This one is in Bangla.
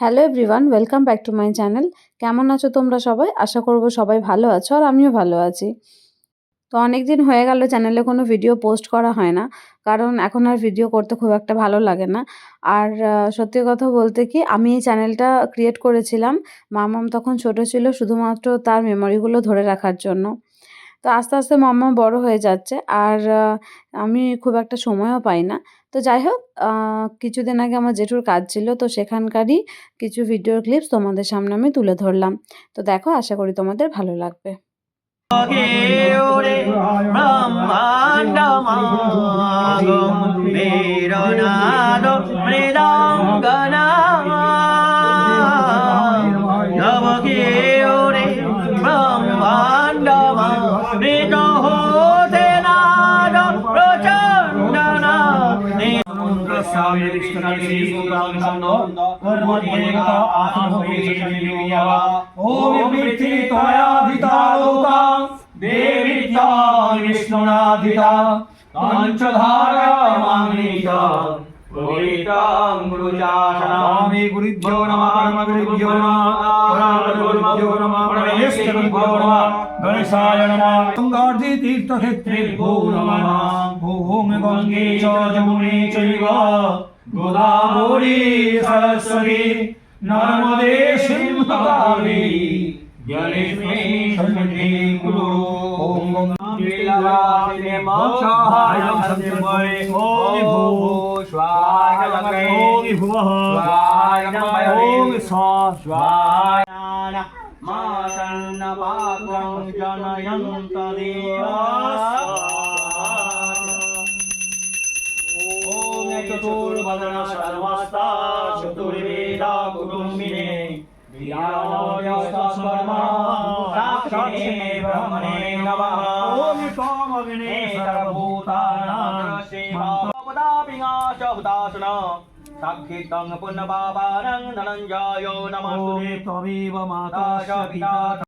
Hello everyone, welcome back to my channel. কেমন আছো তোমরা সবাই? আশা করব সবাই ভালো আছো আর আমিও ভালো আছি। তো অনেক দিন হয়ে গেল চ্যানেলে কোনো ভিডিও পোস্ট করা হয় না, কারণ এখন আর ভিডিও করতে খুব একটা ভালো লাগে না। আর সত্যি কথা বলতে কি, আমি এই চ্যানেলটা ক্রিয়েট করেছিলাম মাম্মাম তখন ছোট ছিল, শুধুমাত্র তার মেমোরিগুলো ধরে রাখার জন্য। তো আস্তে আস্তে মাম্মা বড় হয়ে যাচ্ছে আর আমি খুব একটা সময়ও পাই না। তো যাই হোক, কিছুদিন আগে আমার জেঠুর কাজ ছিল, তো সেখানকারই কিছু ভিডিওর ক্লিপস তোমাদের সামনে আমি তুলে ধরলাম। তো দেখো, আশা করি তোমাদের ভালো লাগবে। विष्णुनाधिता कांचधारामामृता पवित्रं गुरुचासनामि गुरुभ्यो नमः गुरुभ्यो नमः परमेश्वरभ्यो नमः गणेशाय नमः गंगार्धि तीर्थक्षेत्रे भो नमः ओम गंगे च यमुने चैव गोदावरी सरस्वती नर्मदे सिंधु कावेरी जलेस्मिन् सन्निधि कुरु ओम लीलावासिने मोक्षाय सत्यमय ओम भूः स्वाय नमः ओम भुवः स्वाय नमः ओम स्वाय नमः मासन्नपात्रं जनयन्त देवाः ओम चतुर्वदन सर्वस्ता चतुर्वेदा कुटुम्बिने साक्षिणे ब्रह्मणे नमः ओम सोमविने सर्वभूतानां साक्षितं पुण्यपापानं धनञ्जयो नमस्ते त्वमेव माता च पिता